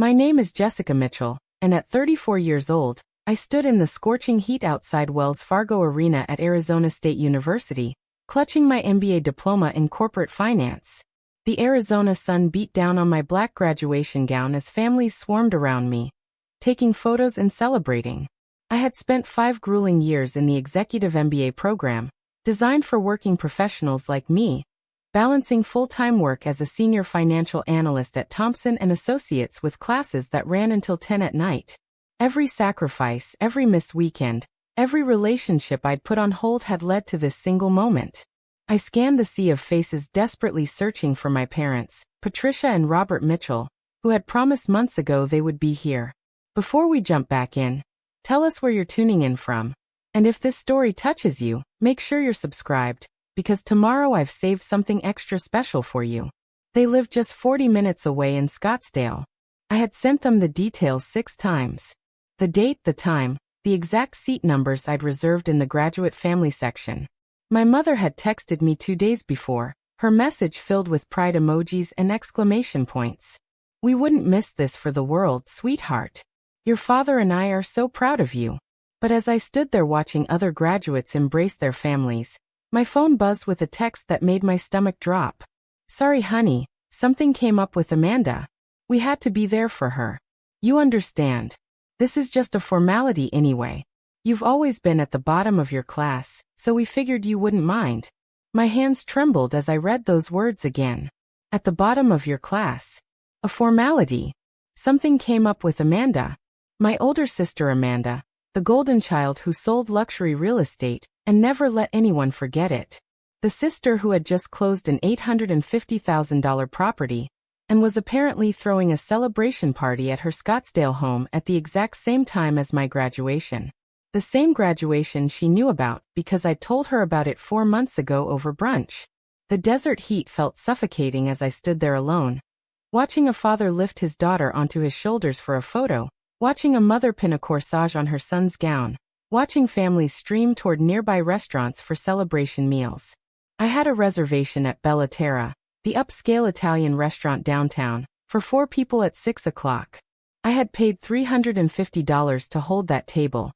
My name is Jessica Mitchell, and at 34 years old, I stood in the scorching heat outside Wells Fargo Arena at Arizona State University, clutching my MBA diploma in corporate finance. The Arizona sun beat down on my black graduation gown as families swarmed around me, taking photos and celebrating. I had spent 5 grueling years in the executive MBA program, designed for working professionals like me, balancing full-time work as a senior financial analyst at Thompson and Associates with classes that ran until 10 at night. Every sacrifice, every missed weekend, every relationship I'd put on hold had led to this single moment. I scanned the sea of faces desperately searching for my parents, Patricia and Robert Mitchell, who had promised months ago they would be here. Before we jump back in, tell us where you're tuning in from. And if this story touches you, make sure you're subscribed, because tomorrow I've saved something extra special for you. They live just 40 minutes away in Scottsdale. I had sent them the details 6 times. The date, the time, the exact seat numbers I'd reserved in the graduate family section. My mother had texted me 2 days before, her message filled with pride emojis and exclamation points. "We wouldn't miss this for the world, sweetheart. Your father and I are so proud of you." But as I stood there watching other graduates embrace their families, my phone buzzed with a text that made my stomach drop. "Sorry, honey, something came up with Amanda. We had to be there for her. You understand. This is just a formality anyway. You've always been at the bottom of your class, so we figured you wouldn't mind." My hands trembled as I read those words again. At the bottom of your class. A formality. Something came up with Amanda. My older sister Amanda, the golden child who sold luxury real estate and never let anyone forget it. The sister who had just closed an $850,000 property and was apparently throwing a celebration party at her Scottsdale home at the exact same time as my graduation. The same graduation she knew about because I told her about it 4 months ago over brunch. The desert heat felt suffocating as I stood there alone, watching a father lift his daughter onto his shoulders for a photo, watching a mother pin a corsage on her son's gown, watching families stream toward nearby restaurants for celebration meals. I had a reservation at Bella Terra, the upscale Italian restaurant downtown, for 4 people at 6 o'clock. I had paid $350 to hold that table,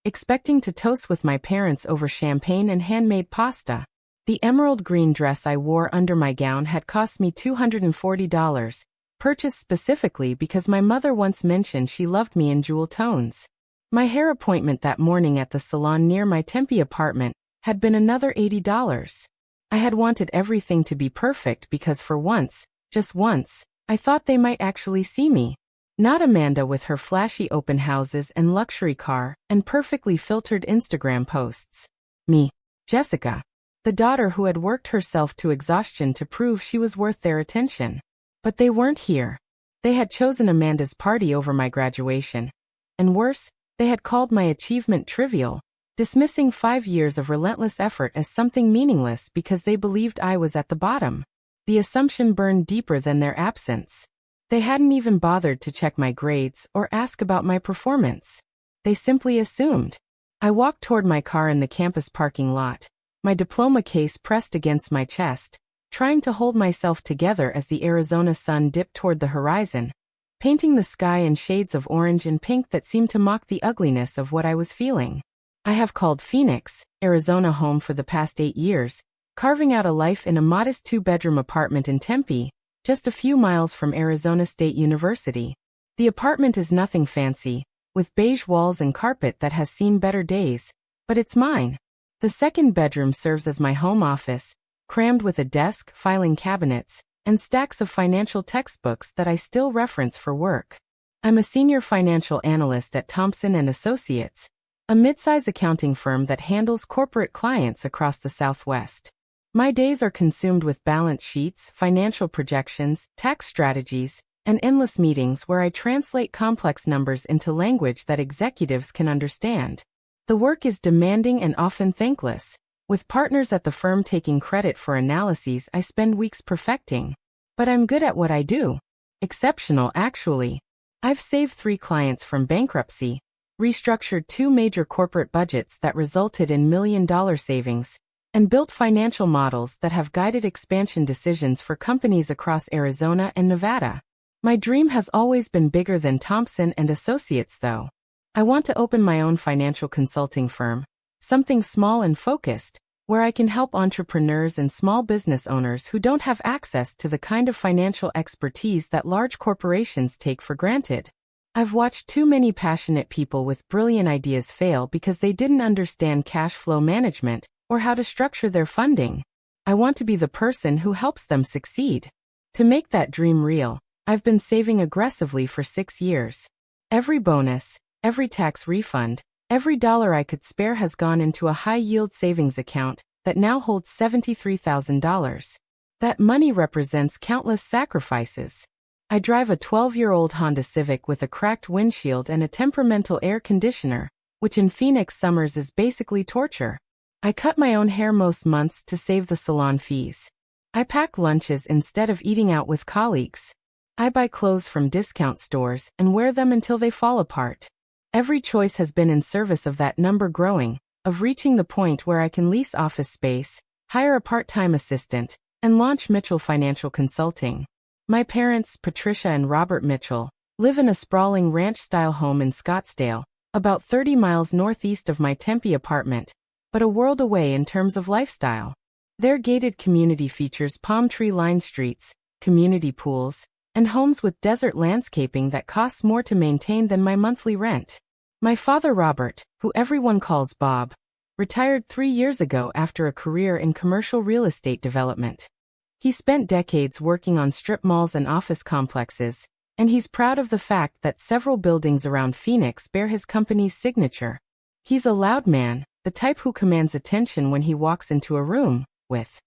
expecting to toast with my parents over champagne and handmade pasta. The emerald green dress I wore under my gown had cost me $240, purchased specifically because my mother once mentioned she loved me in jewel tones. My hair appointment that morning at the salon near my Tempe apartment had been another $80. I had wanted everything to be perfect because for once, just once, I thought they might actually see me. Not Amanda with her flashy open houses and luxury car and perfectly filtered Instagram posts. Me, Jessica, the daughter who had worked herself to exhaustion to prove she was worth their attention. But they weren't here. They had chosen Amanda's party over my graduation. And worse, they had called my achievement trivial, dismissing 5 years of relentless effort as something meaningless because they believed I was at the bottom. The assumption burned deeper than their absence. They hadn't even bothered to check my grades or ask about my performance. They simply assumed. I walked toward my car in the campus parking lot, my diploma case pressed against my chest, trying to hold myself together as the Arizona sun dipped toward the horizon, painting the sky in shades of orange and pink that seemed to mock the ugliness of what I was feeling. I have called Phoenix, Arizona home for the past 8 years, carving out a life in a modest 2-bedroom apartment in Tempe, just a few miles from Arizona State University. The apartment is nothing fancy, with beige walls and carpet that has seen better days, but it's mine. The second bedroom serves as my home office, crammed with a desk, filing cabinets, and stacks of financial textbooks that I still reference for work. I'm a senior financial analyst at Thompson and Associates, a mid-size accounting firm that handles corporate clients across the Southwest. My days are consumed with balance sheets, financial projections, tax strategies, and endless meetings where I translate complex numbers into language that executives can understand. The work is demanding and often thankless, with partners at the firm taking credit for analyses I spend weeks perfecting. But I'm good at what I do. Exceptional, actually. I've saved 3 clients from bankruptcy, restructured 2 major corporate budgets that resulted in million-dollar savings, and built financial models that have guided expansion decisions for companies across Arizona and Nevada. My dream has always been bigger than Thompson and Associates, though. I want to open my own financial consulting firm, something small and focused, where I can help entrepreneurs and small business owners who don't have access to the kind of financial expertise that large corporations take for granted. I've watched too many passionate people with brilliant ideas fail because they didn't understand cash flow management or how to structure their funding. I want to be the person who helps them succeed. To make that dream real, I've been saving aggressively for 6 years. Every bonus, every tax refund, every dollar I could spare has gone into a high-yield savings account that now holds $73,000. That money represents countless sacrifices. I drive a 12-year-old Honda Civic with a cracked windshield and a temperamental air conditioner, which in Phoenix summers is basically torture. I cut my own hair most months to save the salon fees. I pack lunches instead of eating out with colleagues. I buy clothes from discount stores and wear them until they fall apart. Every choice has been in service of that number growing, of reaching the point where I can lease office space, hire a part-time assistant, and launch Mitchell Financial Consulting. My parents, Patricia and Robert Mitchell, live in a sprawling ranch-style home in Scottsdale, about 30 miles northeast of my Tempe apartment, but a world away in terms of lifestyle. Their gated community features palm tree-lined streets, community pools, and homes with desert landscaping that costs more to maintain than my monthly rent. My father Robert, who everyone calls Bob, retired 3 years ago after a career in commercial real estate development. He spent decades working on strip malls and office complexes, and he's proud of the fact that several buildings around Phoenix bear his company's signature. He's a loud man, the type who commands attention when he walks into a room, with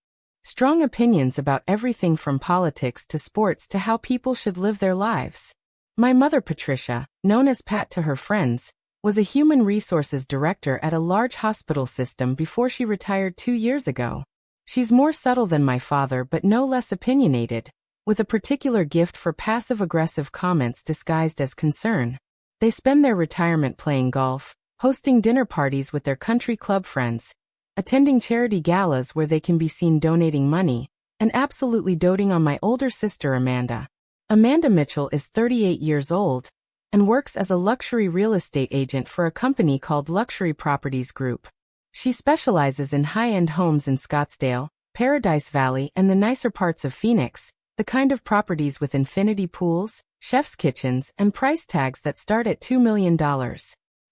strong opinions about everything from politics to sports to how people should live their lives. My mother Patricia, known as Pat to her friends, was a human resources director at a large hospital system before she retired 2 years ago. She's more subtle than my father but no less opinionated, with a particular gift for passive-aggressive comments disguised as concern. They spend their retirement playing golf, hosting dinner parties with their country club friends, attending charity galas where they can be seen donating money, and absolutely doting on my older sister Amanda. Amanda Mitchell is 38 years old and works as a luxury real estate agent for a company called Luxury Properties Group. She specializes in high-end homes in Scottsdale, Paradise Valley, and the nicer parts of Phoenix, the kind of properties with infinity pools, chef's kitchens, and price tags that start at $2 million.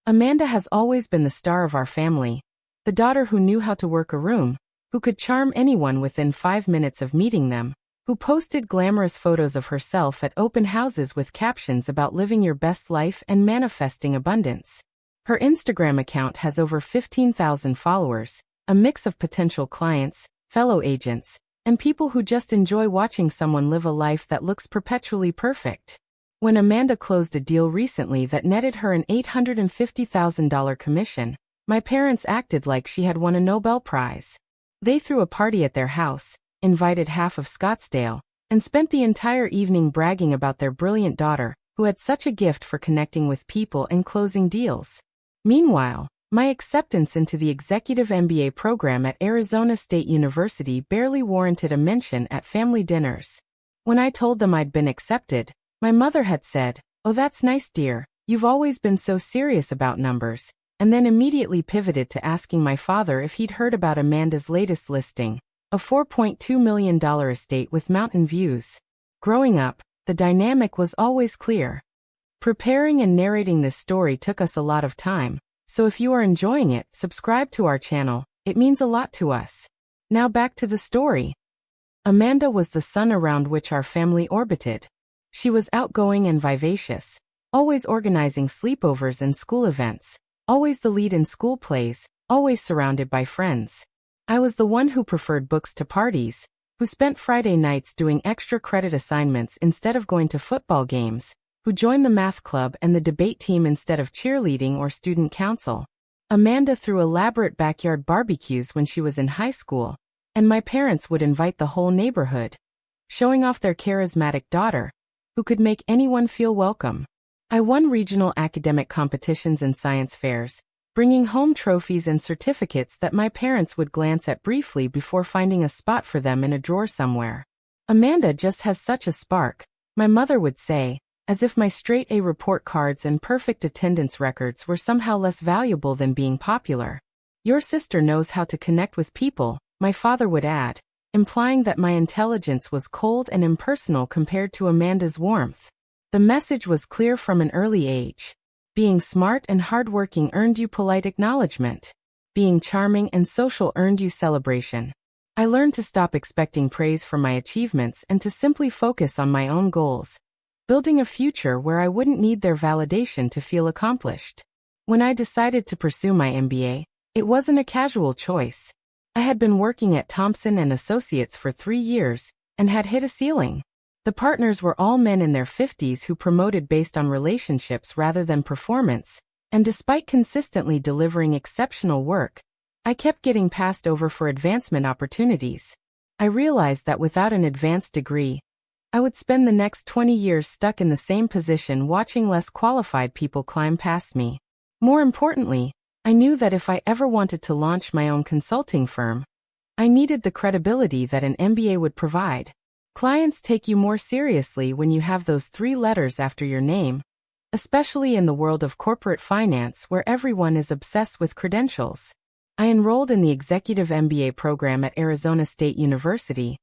Amanda has always been the star of our family, the daughter who knew how to work a room, who could charm anyone within 5 minutes of meeting them, who posted glamorous photos of herself at open houses with captions about living your best life and manifesting abundance. Her Instagram account has over 15,000 followers, a mix of potential clients, fellow agents, and people who just enjoy watching someone live a life that looks perpetually perfect. When Amanda closed a deal recently that netted her an $850,000 commission, my parents acted like she had won a Nobel Prize. They threw a party at their house, invited half of Scottsdale, and spent the entire evening bragging about their brilliant daughter, who had such a gift for connecting with people and closing deals. Meanwhile, my acceptance into the executive MBA program at Arizona State University barely warranted a mention at family dinners. When I told them I'd been accepted, my mother had said, "Oh, that's nice, dear, you've always been so serious about numbers," and then immediately pivoted to asking my father if he'd heard about Amanda's latest listing, a $4.2 million estate with mountain views. Growing up, the dynamic was always clear. Preparing and narrating this story took us a lot of time, so if you are enjoying it, subscribe to our channel, it means a lot to us. Now back to the story. Amanda was the sun around which our family orbited. She was outgoing and vivacious, always organizing sleepovers and school events, always the lead in school plays, always surrounded by friends. I was the one who preferred books to parties, who spent Friday nights doing extra credit assignments instead of going to football games, who joined the math club and the debate team instead of cheerleading or student council. Amanda threw elaborate backyard barbecues when she was in high school, and my parents would invite the whole neighborhood, showing off their charismatic daughter, who could make anyone feel welcome. I won regional academic competitions and science fairs, bringing home trophies and certificates that my parents would glance at briefly before finding a spot for them in a drawer somewhere. Amanda just has such a spark, My mother would say, as if my straight A report cards and perfect attendance records were somehow less valuable than being popular. Your sister knows how to connect with people, my father would add, implying that my intelligence was cold and impersonal compared to Amanda's warmth. The message was clear from an early age. Being smart and hardworking earned you polite acknowledgement. Being charming and social earned you celebration. I learned to stop expecting praise for my achievements and to simply focus on my own goals, building a future where I wouldn't need their validation to feel accomplished. When I decided to pursue my MBA, it wasn't a casual choice. I had been working at Thompson and Associates for 3 years and had hit a ceiling. The partners were all men in their 50s who promoted based on relationships rather than performance, and despite consistently delivering exceptional work, I kept getting passed over for advancement opportunities. I realized that without an advanced degree, I would spend the next 20 years stuck in the same position watching less qualified people climb past me. More importantly, I knew that if I ever wanted to launch my own consulting firm, I needed the credibility that an MBA would provide. Clients take you more seriously when you have those 3 letters after your name, especially in the world of corporate finance where everyone is obsessed with credentials. I enrolled in the Executive MBA program at Arizona State University,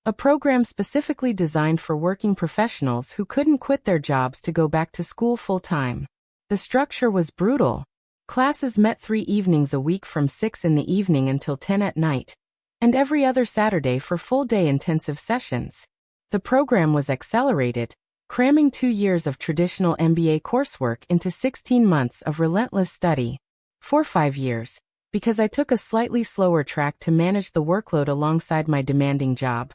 a program specifically designed for working professionals who couldn't quit their jobs to go back to school full-time. The structure was brutal. Classes met 3 evenings a week from 6 in the evening until 10 at night, and every other Saturday for full-day intensive sessions. The program was accelerated, cramming 2 years of traditional MBA coursework into 16 months of relentless study. For 5 years, because I took a slightly slower track to manage the workload alongside my demanding job,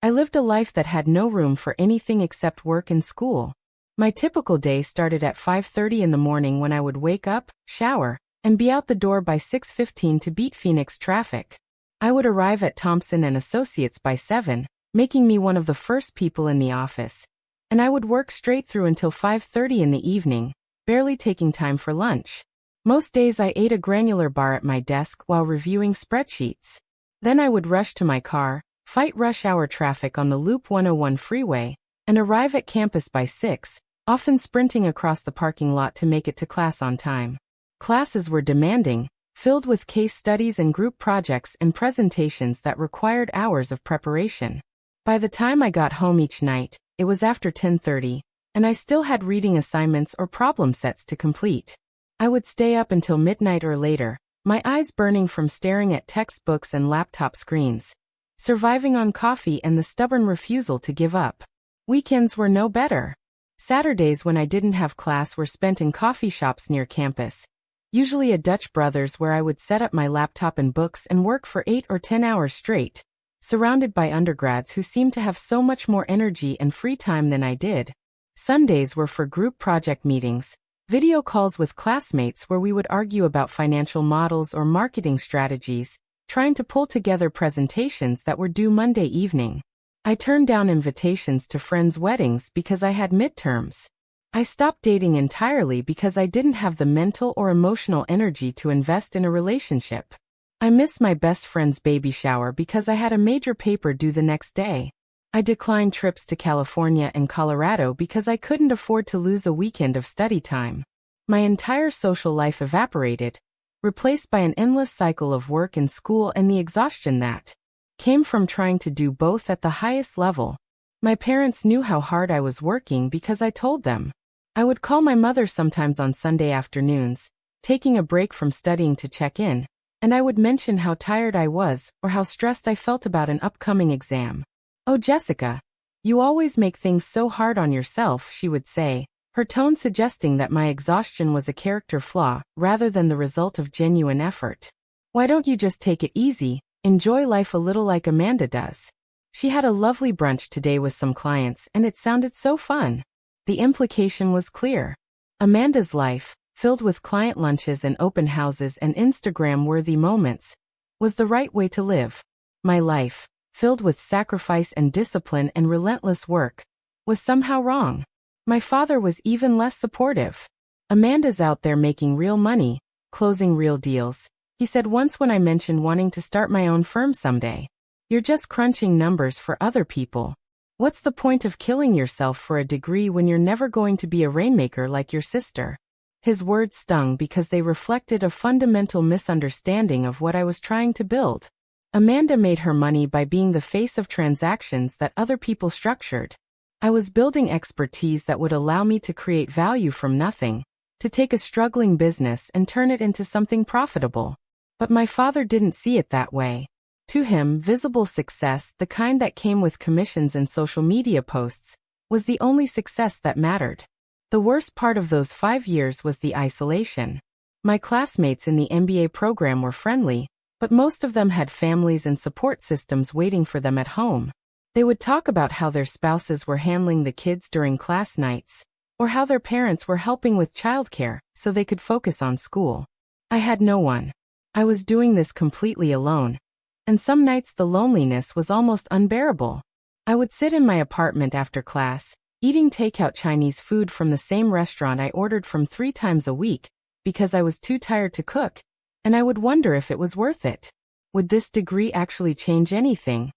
I lived a life that had no room for anything except work and school. My typical day started at 5:30 in the morning when I would wake up, shower, and be out the door by 6:15 to beat Phoenix traffic. I would arrive at Thompson and Associates by 7, making me one of the first people in the office, and I would work straight through until 5:30 in the evening, barely taking time for lunch. Most days I ate a granular bar at my desk while reviewing spreadsheets. Then I would rush to my car, fight rush hour traffic on the Loop 101 freeway, and arrive at campus by 6, often sprinting across the parking lot to make it to class on time. Classes were demanding, filled with case studies and group projects and presentations that required hours of preparation. By the time I got home each night, it was after 10:30, and I still had reading assignments or problem sets to complete. I would stay up until midnight or later, my eyes burning from staring at textbooks and laptop screens, surviving on coffee and the stubborn refusal to give up. Weekends were no better. Saturdays when I didn't have class were spent in coffee shops near campus, usually a Dutch Brothers where I would set up my laptop and books and work for 8 or 10 hours straight, surrounded by undergrads who seemed to have so much more energy and free time than I did. Sundays were for group project meetings, video calls with classmates where we would argue about financial models or marketing strategies, trying to pull together presentations that were due Monday evening. I turned down invitations to friends' weddings because I had midterms. I stopped dating entirely because I didn't have the mental or emotional energy to invest in a relationship. I missed my best friend's baby shower because I had a major paper due the next day. I declined trips to California and Colorado because I couldn't afford to lose a weekend of study time. My entire social life evaporated, replaced by an endless cycle of work and school and the exhaustion that came from trying to do both at the highest level. My parents knew how hard I was working because I told them. I would call my mother sometimes on Sunday afternoons, taking a break from studying to check in, and I would mention how tired I was or how stressed I felt about an upcoming exam. "Oh, Jessica, you always make things so hard on yourself," she would say, her tone suggesting that my exhaustion was a character flaw rather than the result of genuine effort. "Why don't you just take it easy? Enjoy life a little like Amanda does." She had a lovely brunch today with some clients and it sounded so fun. The implication was clear. Amanda's life, filled with client lunches and open houses and Instagram-worthy moments, was the right way to live. My life, filled with sacrifice and discipline and relentless work, was somehow wrong. My father was even less supportive. "Amanda's out there making real money, closing real deals," he said once when I mentioned wanting to start my own firm someday. "You're just crunching numbers for other people." What's the point of killing yourself for a degree when you're never going to be a rainmaker like your sister? His words stung because they reflected a fundamental misunderstanding of what I was trying to build. Amanda made her money by being the face of transactions that other people structured. I was building expertise that would allow me to create value from nothing, to take a struggling business and turn it into something profitable. But my father didn't see it that way. To him, visible success, the kind that came with commissions and social media posts, was the only success that mattered. The worst part of those 5 years was the isolation. My classmates in the MBA program were friendly, but most of them had families and support systems waiting for them at home. They would talk about how their spouses were handling the kids during class nights, or how their parents were helping with childcare so they could focus on school. I had no one. I was doing this completely alone, and some nights the loneliness was almost unbearable. I would sit in my apartment after class, eating takeout Chinese food from the same restaurant I ordered from 3 times a week, because I was too tired to cook, and I would wonder if it was worth it. Would this degree actually change anything?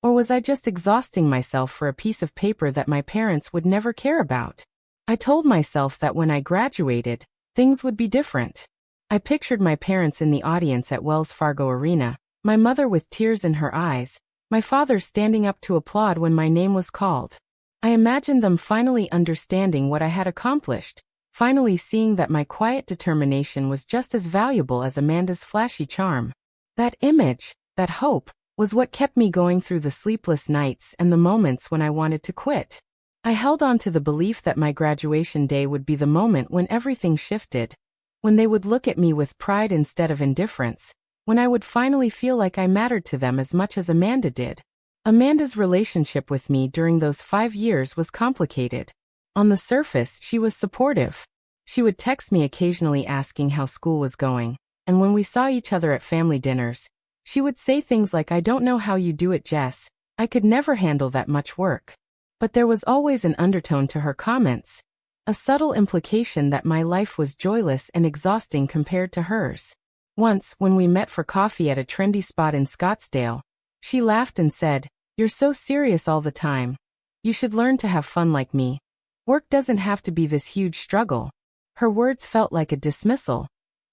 Or was I just exhausting myself for a piece of paper that my parents would never care about? I told myself that when I graduated, things would be different. I pictured my parents in the audience at Wells Fargo Arena, my mother with tears in her eyes, my father standing up to applaud when my name was called. I imagined them finally understanding what I had accomplished, finally seeing that my quiet determination was just as valuable as Amanda's flashy charm. That image, that hope, was what kept me going through the sleepless nights and the moments when I wanted to quit. I held on to the belief that my graduation day would be the moment when everything shifted, when they would look at me with pride instead of indifference, when I would finally feel like I mattered to them as much as Amanda did. Amanda's relationship with me during those 5 years was complicated. On the surface, she was supportive. She would text me occasionally asking how school was going, and when we saw each other at family dinners, she would say things like, "I don't know how you do it, Jess. I could never handle that much work." But there was always an undertone to her comments, a subtle implication that my life was joyless and exhausting compared to hers. Once, when we met for coffee at a trendy spot in Scottsdale, she laughed and said, "You're so serious all the time. You should learn to have fun like me. Work doesn't have to be this huge struggle." Her words felt like a dismissal,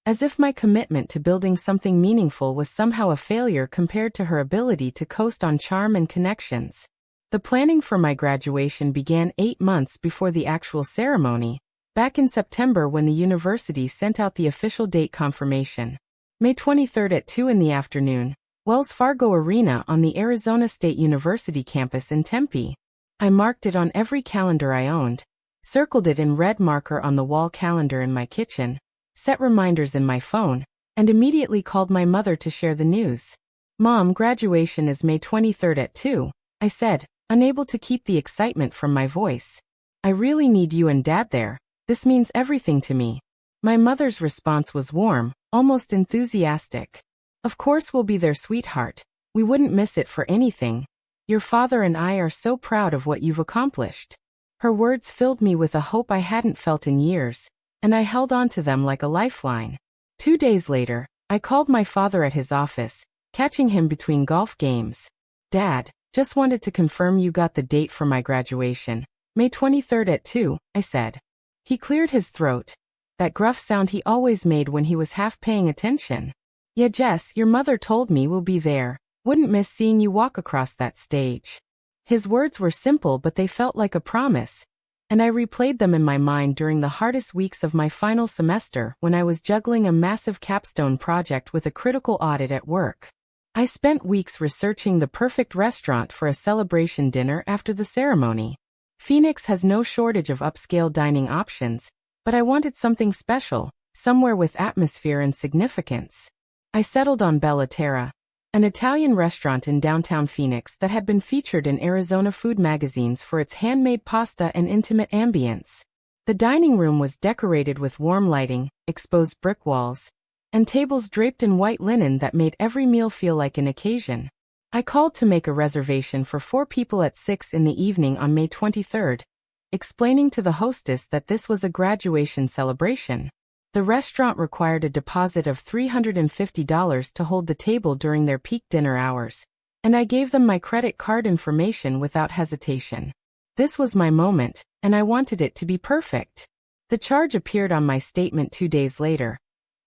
as if my commitment to building something meaningful was somehow a failure compared to her ability to coast on charm and connections. The planning for my graduation began 8 months before the actual ceremony, back in September when the university sent out the official date confirmation. May 23rd at 2 in the afternoon, Wells Fargo Arena on the Arizona State University campus in Tempe. I marked it on every calendar I owned, circled it in red marker on the wall calendar in my kitchen, set reminders in my phone, and immediately called my mother to share the news. "Mom, graduation is May 23rd at 2, I said, unable to keep the excitement from my voice. "I really need you and Dad there. This means everything to me." My mother's response was warm, almost enthusiastic. "Of course we'll be there, sweetheart. We wouldn't miss it for anything. Your father and I are so proud of what you've accomplished." Her words filled me with a hope I hadn't felt in years, and I held on to them like a lifeline. 2 days later, I called my father at his office, catching him between golf games. "Dad, just wanted to confirm you got the date for my graduation. May 23rd at 2, I said. He cleared his throat, that gruff sound he always made when he was half paying attention. "Yeah, Jess, your mother told me we'll be there. Wouldn't miss seeing you walk across that stage." His words were simple, but they felt like a promise, and I replayed them in my mind during the hardest weeks of my final semester when I was juggling a massive capstone project with a critical audit at work. I spent weeks researching the perfect restaurant for a celebration dinner after the ceremony. Phoenix has no shortage of upscale dining options, but I wanted something special, somewhere with atmosphere and significance. I settled on Bella Terra, an Italian restaurant in downtown Phoenix that had been featured in Arizona food magazines for its handmade pasta and intimate ambience. The dining room was decorated with warm lighting, exposed brick walls, and tables draped in white linen that made every meal feel like an occasion. I called to make a reservation for 4 people at 6 in the evening on May 23rd, explaining to the hostess that this was a graduation celebration. The restaurant required a deposit of $350 to hold the table during their peak dinner hours, and I gave them my credit card information without hesitation. This was my moment, and I wanted it to be perfect. The charge appeared on my statement 2 days later.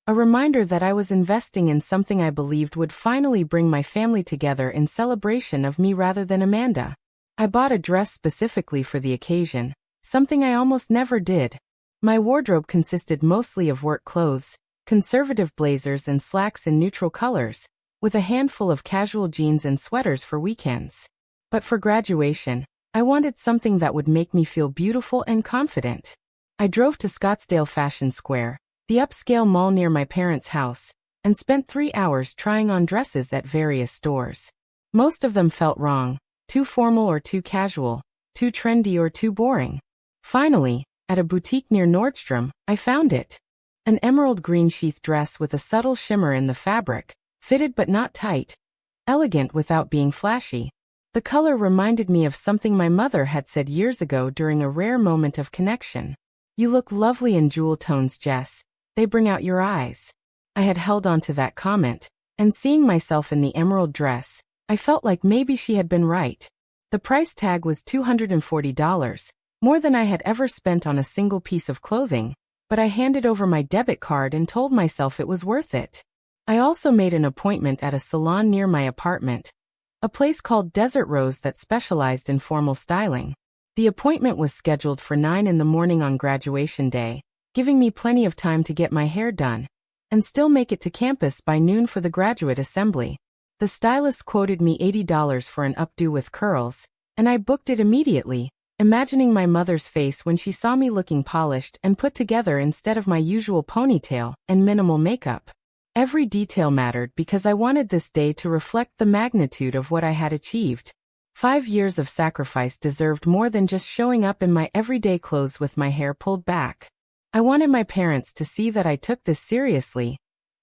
A reminder that I was investing in something I believed would finally bring my family together in celebration of me rather than Amanda. I bought a dress specifically for the occasion, something I almost never did. My wardrobe consisted mostly of work clothes, conservative blazers and slacks in neutral colors, with a handful of casual jeans and sweaters for weekends. But for graduation, I wanted something that would make me feel beautiful and confident. I drove to Scottsdale Fashion Square, the upscale mall near my parents' house, and spent 3 hours trying on dresses at various stores. Most of them felt wrong, too formal or too casual, too trendy or too boring. Finally, at a boutique near Nordstrom, I found it. An emerald green sheath dress with a subtle shimmer in the fabric, fitted but not tight, elegant without being flashy. The color reminded me of something my mother had said years ago during a rare moment of connection. "You look lovely in jewel tones, Jess. They bring out your eyes." I had held on to that comment, and seeing myself in the emerald dress, I felt like maybe she had been right. The price tag was $240, more than I had ever spent on a single piece of clothing, but I handed over my debit card and told myself it was worth it. I also made an appointment at a salon near my apartment, a place called Desert Rose that specialized in formal styling. The appointment was scheduled for 9 in the morning on graduation day, giving me plenty of time to get my hair done and still make it to campus by noon for the graduate assembly. The stylist quoted me $80 for an updo with curls, and I booked it immediately, imagining my mother's face when she saw me looking polished and put together instead of my usual ponytail and minimal makeup. Every detail mattered because I wanted this day to reflect the magnitude of what I had achieved. 5 years of sacrifice deserved more than just showing up in my everyday clothes with my hair pulled back. I wanted my parents to see that I took this seriously,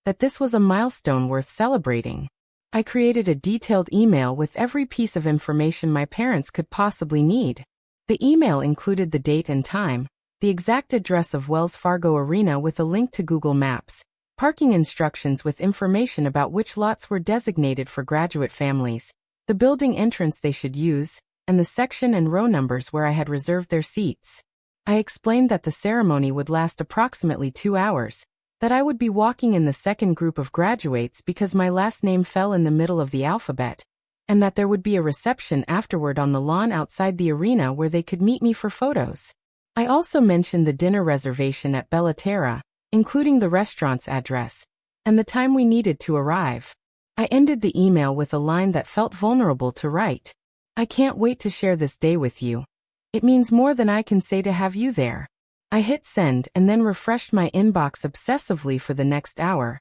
that this was a milestone worth celebrating. I created a detailed email with every piece of information my parents could possibly need. The email included the date and time, the exact address of Wells Fargo Arena with a link to Google Maps, parking instructions with information about which lots were designated for graduate families, the building entrance they should use, and the section and row numbers where I had reserved their seats. I explained that the ceremony would last approximately 2 hours, that I would be walking in the second group of graduates because my last name fell in the middle of the alphabet, and that there would be a reception afterward on the lawn outside the arena where they could meet me for photos. I also mentioned the dinner reservation at Bella Terra, including the restaurant's address, and the time we needed to arrive. I ended the email with a line that felt vulnerable to write. "I can't wait to share this day with you. It means more than I can say to have you there." I hit send and then refreshed my inbox obsessively for the next hour,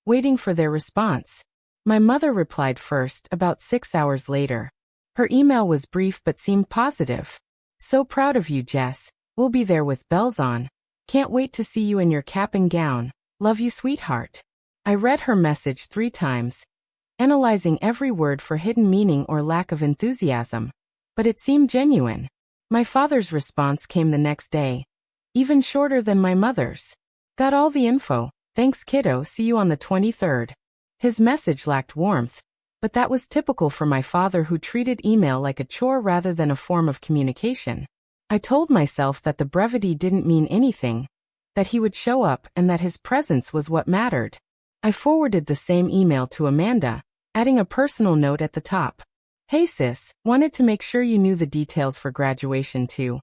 waiting for their response. My mother replied first, about 6 hours later. Her email was brief but seemed positive. "So proud of you, Jess. We'll be there with bells on. Can't wait to see you in your cap and gown. Love you, sweetheart." I read her message 3 times, analyzing every word for hidden meaning or lack of enthusiasm, but it seemed genuine. My father's response came the next day, even shorter than my mother's. "Got all the info. Thanks, kiddo. See you on the 23rd. His message lacked warmth, but that was typical for my father, who treated email like a chore rather than a form of communication. I told myself that the brevity didn't mean anything, that he would show up and that his presence was what mattered. I forwarded the same email to Amanda, adding a personal note at the top. "Hey sis, wanted to make sure you knew the details for graduation too.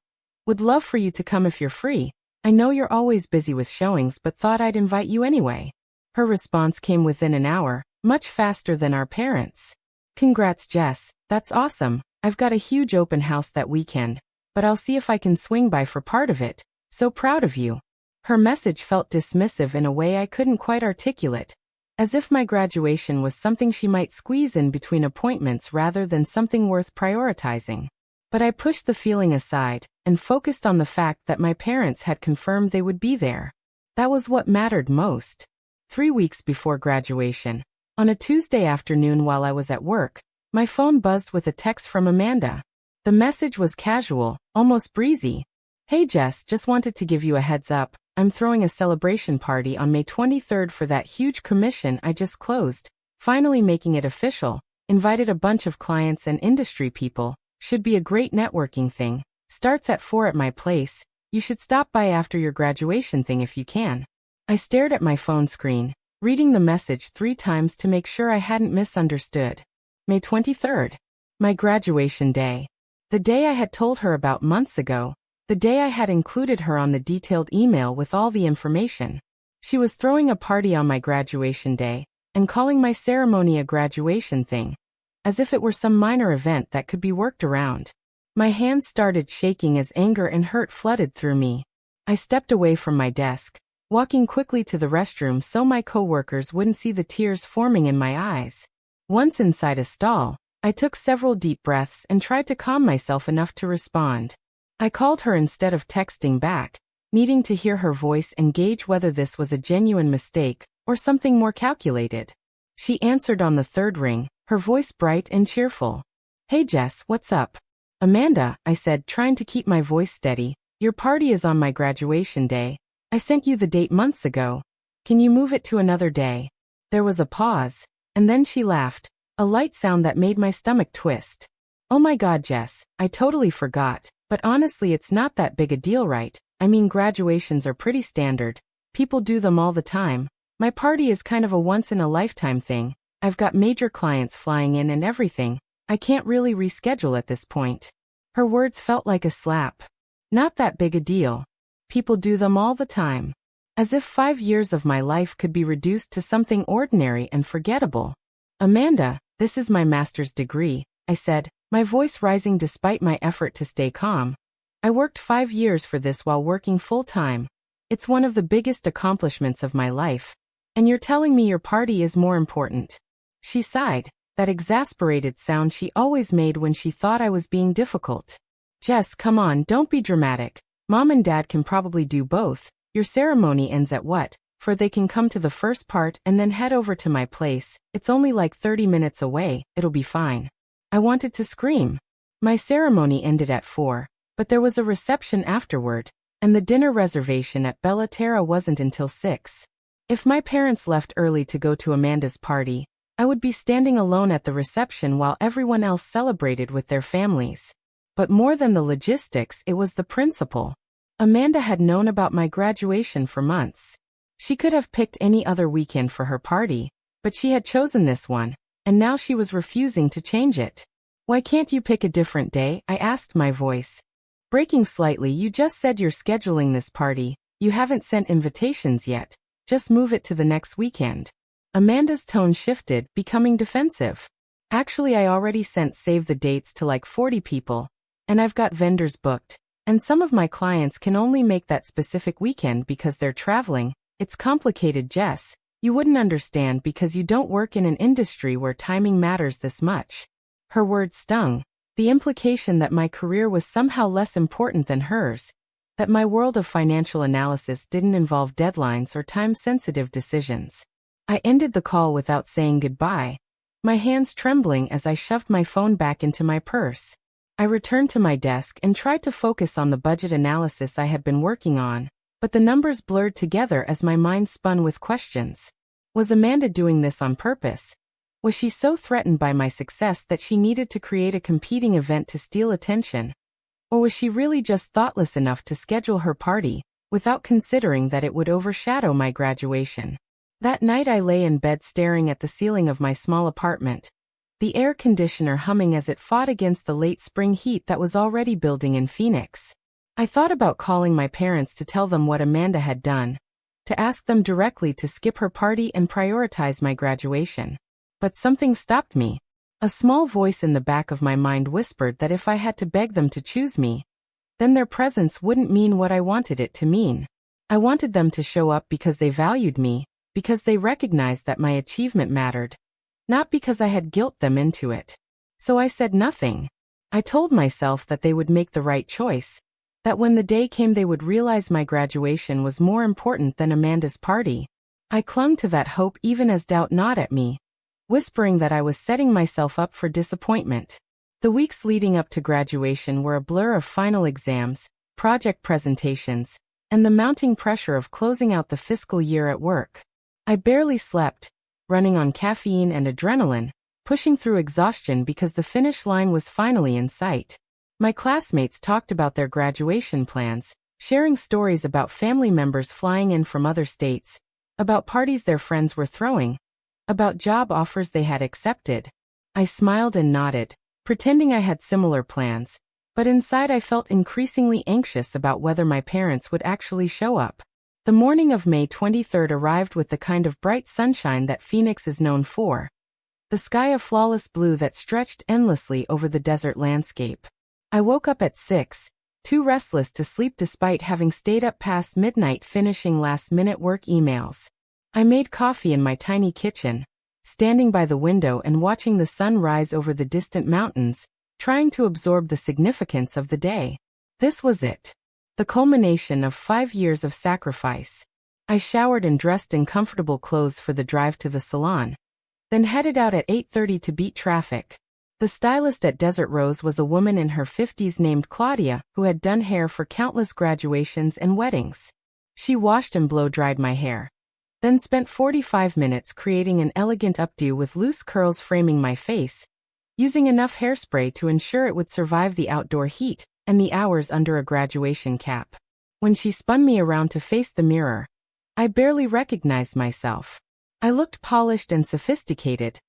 Would love for you to come if you're free. I know you're always busy with showings but thought I'd invite you anyway." Her response came within an hour, much faster than our parents. "Congrats, Jess. That's awesome. I've got a huge open house that weekend, but I'll see if I can swing by for part of it. So proud of you." Her message felt dismissive in a way I couldn't quite articulate, as if my graduation was something she might squeeze in between appointments rather than something worth prioritizing. But I pushed the feeling aside and focused on the fact that my parents had confirmed they would be there. That was what mattered most. 3 weeks before graduation, on a Tuesday afternoon while I was at work, my phone buzzed with a text from Amanda. The message was casual, almost breezy. "Hey Jess, just wanted to give you a heads up. I'm throwing a celebration party on May 23rd for that huge commission I just closed, finally making it official. Invited a bunch of clients and industry people. Should be a great networking thing. Starts at 4 at my place. You should stop by after your graduation thing if you can. I stared at my phone screen, reading the message 3 times to make sure I hadn't misunderstood. May 23rd. My graduation day. The day I had told her about months ago. The day I had included her on the detailed email with all the information. She was throwing a party on my graduation day and calling my ceremony a graduation thing, as if it were some minor event that could be worked around. My hands started shaking as anger and hurt flooded through me. I stepped away from my desk, walking quickly to the restroom so my coworkers wouldn't see the tears forming in my eyes. Once inside a stall, I took several deep breaths and tried to calm myself enough to respond. I called her instead of texting back, needing to hear her voice and gauge whether this was a genuine mistake or something more calculated. She answered on the 3rd ring, her voice bright and cheerful. "Hey Jess, what's up?" "Amanda," I said, trying to keep my voice steady, "your party is on my graduation day. I sent you the date months ago. Can you move it to another day?" There was a pause, and then she laughed, a light sound that made my stomach twist. "Oh my God, Jess, I totally forgot, but honestly it's not that big a deal, right? I mean, graduations are pretty standard. People do them all the time. My party is kind of a once-in-a-lifetime thing. I've got major clients flying in and everything. I can't really reschedule at this point." Her words felt like a slap. Not that big a deal. People do them all the time. As if 5 years of my life could be reduced to something ordinary and forgettable. "Amanda, this is my master's degree," I said, my voice rising despite my effort to stay calm. "I worked 5 years for this while working full-time. It's one of the biggest accomplishments of my life. And you're telling me your party is more important." She sighed, that exasperated sound she always made when she thought I was being difficult. "Jess, come on, don't be dramatic. Mom and Dad can probably do both. Your ceremony ends at what? For they can come to the first part and then head over to my place. It's only like 30 minutes away, it'll be fine." I wanted to scream. My ceremony ended at 4, but there was a reception afterward, and the dinner reservation at Bella Terra wasn't until 6. If my parents left early to go to Amanda's party, I would be standing alone at the reception while everyone else celebrated with their families. But more than the logistics, it was the principle. Amanda had known about my graduation for months. She could have picked any other weekend for her party, but she had chosen this one, and now she was refusing to change it. "Why can't you pick a different day?" I asked, my voice breaking slightly. "You just said you're scheduling this party. You haven't sent invitations yet. Just move it to the next weekend." Amanda's tone shifted, becoming defensive. "Actually, I already sent save the dates to like 40 people, and I've got vendors booked, and some of my clients can only make that specific weekend because they're traveling. It's complicated, Jess. You wouldn't understand because you don't work in an industry where timing matters this much." Her words stung, the implication that my career was somehow less important than hers, that my world of financial analysis didn't involve deadlines or time-sensitive decisions. I ended the call without saying goodbye, my hands trembling as I shoved my phone back into my purse. I returned to my desk and tried to focus on the budget analysis I had been working on, but the numbers blurred together as my mind spun with questions. Was Amanda doing this on purpose? Was she so threatened by my success that she needed to create a competing event to steal attention? Or was she really just thoughtless enough to schedule her party, without considering that it would overshadow my graduation? That night I lay in bed staring at the ceiling of my small apartment, the air conditioner humming as it fought against the late spring heat that was already building in Phoenix. I thought about calling my parents to tell them what Amanda had done, to ask them directly to skip her party and prioritize my graduation. But something stopped me. A small voice in the back of my mind whispered that if I had to beg them to choose me, then their presence wouldn't mean what I wanted it to mean. I wanted them to show up because they valued me, because they recognized that my achievement mattered, not because I had guilt them into it. So I said nothing. I told myself that they would make the right choice, that when the day came they would realize my graduation was more important than Amanda's party. I clung to that hope even as doubt gnawed at me, whispering that I was setting myself up for disappointment. The weeks leading up to graduation were a blur of final exams, project presentations, and the mounting pressure of closing out the fiscal year at work. I barely slept, running on caffeine and adrenaline, pushing through exhaustion because the finish line was finally in sight. My classmates talked about their graduation plans, sharing stories about family members flying in from other states, about parties their friends were throwing, about job offers they had accepted. I smiled and nodded, pretending I had similar plans, but inside I felt increasingly anxious about whether my parents would actually show up. The morning of May 23rd arrived with the kind of bright sunshine that Phoenix is known for, the sky a flawless blue that stretched endlessly over the desert landscape. I woke up at 6, too restless to sleep despite having stayed up past midnight finishing last-minute work emails. I made coffee in my tiny kitchen, standing by the window and watching the sun rise over the distant mountains, trying to absorb the significance of the day. This was it. The culmination of 5 years of sacrifice. I showered and dressed in comfortable clothes for the drive to the salon, then headed out at 8:30 to beat traffic. The stylist at Desert Rose was a woman in her 50s named Claudia, who had done hair for countless graduations and weddings. She washed and blow-dried my hair, then spent 45 minutes creating an elegant updo with loose curls framing my face, using enough hairspray to ensure it would survive the outdoor heat and the hours under a graduation cap. When she spun me around to face the mirror, I barely recognized myself. I looked polished and sophisticated,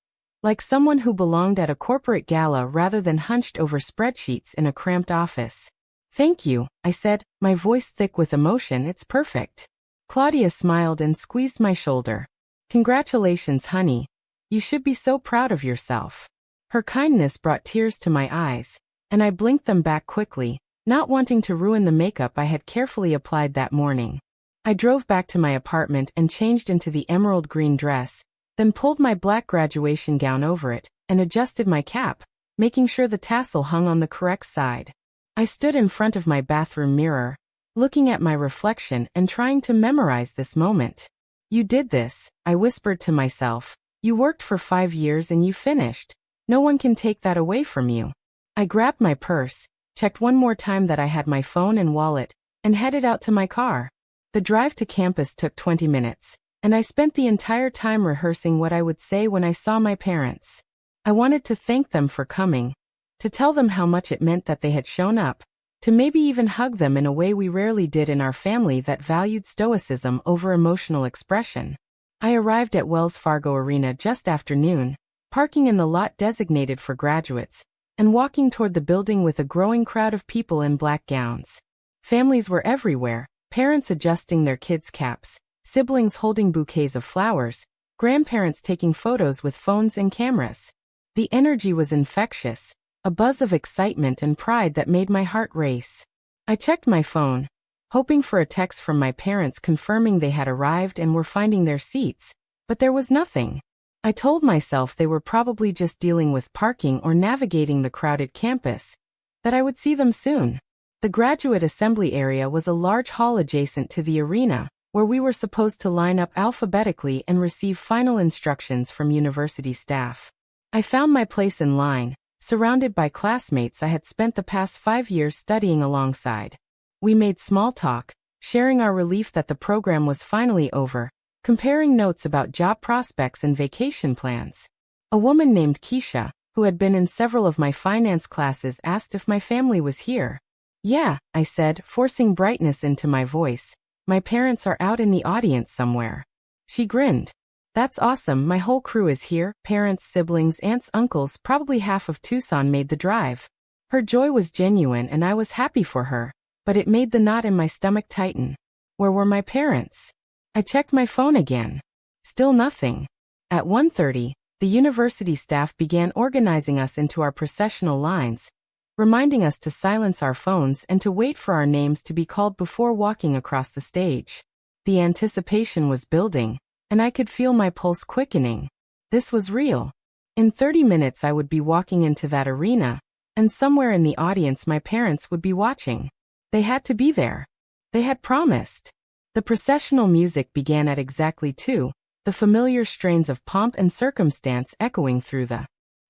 like someone who belonged at a corporate gala rather than hunched over spreadsheets in a cramped office. "Thank you," I said, my voice thick with emotion. "It's perfect." Claudia smiled and squeezed my shoulder. "Congratulations, honey. You should be so proud of yourself." Her kindness brought tears to my eyes, and I blinked them back quickly, not wanting to ruin the makeup I had carefully applied that morning. I drove back to my apartment and changed into the emerald green dress, then pulled my black graduation gown over it and adjusted my cap, making sure the tassel hung on the correct side. I stood in front of my bathroom mirror, looking at my reflection and trying to memorize this moment. "You did this," I whispered to myself. "You worked for 5 years and you finished. No one can take that away from you." I grabbed my purse, checked one more time that I had my phone and wallet, and headed out to my car. The drive to campus took 20 minutes, and I spent the entire time rehearsing what I would say when I saw my parents. I wanted to thank them for coming, to tell them how much it meant that they had shown up, to maybe even hug them in a way we rarely did in our family that valued stoicism over emotional expression. I arrived at Wells Fargo Arena just after noon, parking in the lot designated for graduates, and walking toward the building with a growing crowd of people in black gowns. Families were everywhere. Parents adjusting their kids' caps, siblings holding bouquets of flowers, grandparents taking photos with phones and cameras. The energy was infectious, a buzz of excitement and pride that made my heart race. I checked my phone, hoping for a text from my parents confirming they had arrived and were finding their seats, but there was nothing. I told myself they were probably just dealing with parking or navigating the crowded campus, that I would see them soon. The graduate assembly area was a large hall adjacent to the arena, where we were supposed to line up alphabetically and receive final instructions from university staff. I found my place in line, surrounded by classmates I had spent the past 5 years studying alongside. We made small talk, sharing our relief that the program was finally over, comparing notes about job prospects and vacation plans. A woman named Keisha, who had been in several of my finance classes, asked if my family was here. "Yeah," I said, forcing brightness into my voice. "My parents are out in the audience somewhere." She grinned. "That's awesome, my whole crew is here, parents, siblings, aunts, uncles, probably half of Tucson made the drive." Her joy was genuine and I was happy for her, but it made the knot in my stomach tighten. Where were my parents? I checked my phone again. Still nothing. At 1:30, the university staff began organizing us into our processional lines, reminding us to silence our phones and to wait for our names to be called before walking across the stage. The anticipation was building, and I could feel my pulse quickening. This was real. In 30 minutes I would be walking into that arena, and somewhere in the audience my parents would be watching. They had to be there. They had promised. The processional music began at exactly 2, the familiar strains of pomp and circumstance echoing through the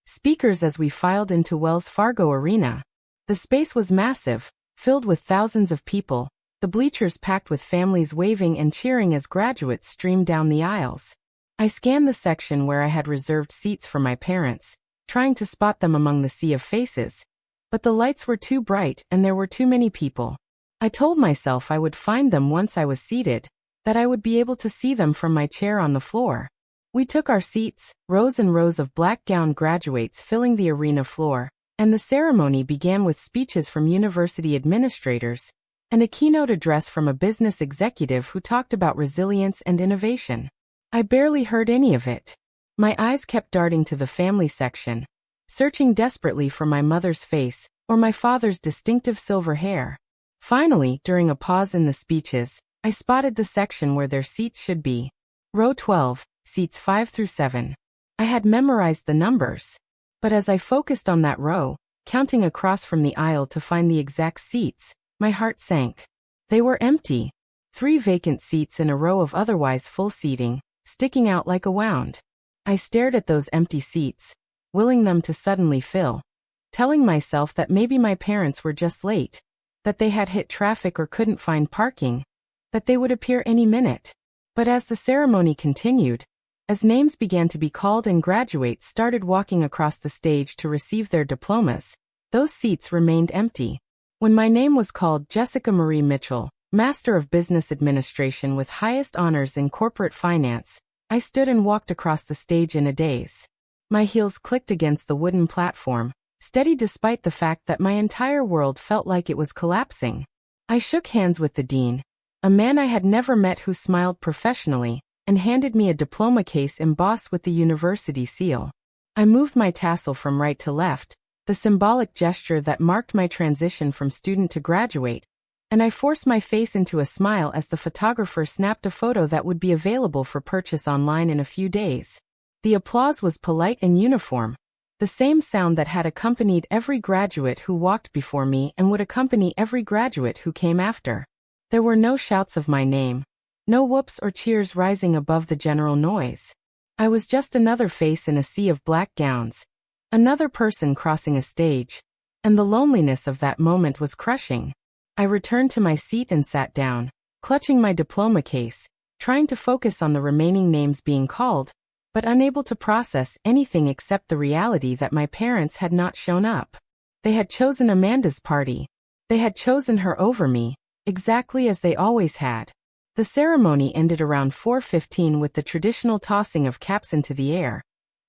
speakers as we filed into Wells Fargo Arena. The space was massive, filled with thousands of people, the bleachers packed with families waving and cheering as graduates streamed down the aisles. I scanned the section where I had reserved seats for my parents, trying to spot them among the sea of faces. But the lights were too bright and there were too many people. I told myself I would find them once I was seated, that I would be able to see them from my chair on the floor. We took our seats, rows and rows of black-gowned graduates filling the arena floor, and the ceremony began with speeches from university administrators and a keynote address from a business executive who talked about resilience and innovation. I barely heard any of it. My eyes kept darting to the family section, searching desperately for my mother's face or my father's distinctive silver hair. Finally, during a pause in the speeches, I spotted the section where their seats should be. Row 12, seats 5 through 7. I had memorized the numbers. But as I focused on that row, counting across from the aisle to find the exact seats, my heart sank. They were empty. 3 vacant seats in a row of otherwise full seating, sticking out like a wound. I stared at those empty seats, willing them to suddenly fill, telling myself that maybe my parents were just late, that they had hit traffic or couldn't find parking, that they would appear any minute. But as the ceremony continued, as names began to be called and graduates started walking across the stage to receive their diplomas, those seats remained empty. When my name was called, Jessica Marie Mitchell, Master of Business Administration with highest honors in corporate finance, I stood and walked across the stage in a daze. My heels clicked against the wooden platform, steady despite the fact that my entire world felt like it was collapsing. I shook hands with the dean, a man I had never met who smiled professionally, and handed me a diploma case embossed with the university seal. I moved my tassel from right to left, the symbolic gesture that marked my transition from student to graduate, and I forced my face into a smile as the photographer snapped a photo that would be available for purchase online in a few days. The applause was polite and uniform, the same sound that had accompanied every graduate who walked before me and would accompany every graduate who came after. There were no shouts of my name, no whoops or cheers rising above the general noise. I was just another face in a sea of black gowns, another person crossing a stage, and the loneliness of that moment was crushing. I returned to my seat and sat down, clutching my diploma case, trying to focus on the remaining names being called, but unable to process anything except the reality that my parents had not shown up. They had chosen Amanda's party. They had chosen her over me, exactly as they always had. The ceremony ended around 4:15 with the traditional tossing of caps into the air,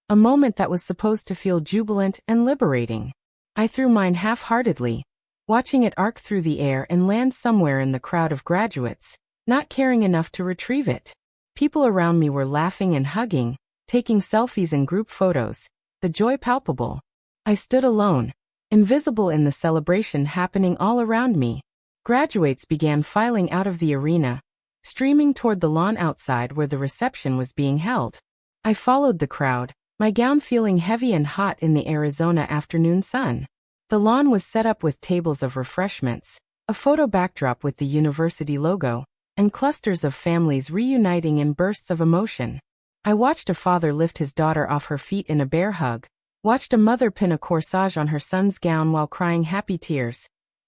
a moment that was supposed to feel jubilant and liberating. I threw mine half-heartedly, watching it arc through the air and land somewhere in the crowd of graduates, not caring enough to retrieve it. People around me were laughing and hugging, taking selfies and group photos, the joy palpable. I stood alone, invisible in the celebration happening all around me. Graduates began filing out of the arena, streaming toward the lawn outside where the reception was being held. I followed the crowd, my gown feeling heavy and hot in the Arizona afternoon sun. The lawn was set up with tables of refreshments, a photo backdrop with the university logo, and clusters of families reuniting in bursts of emotion. I watched a father lift his daughter off her feet in a bear hug, watched a mother pin a corsage on her son's gown while crying happy tears,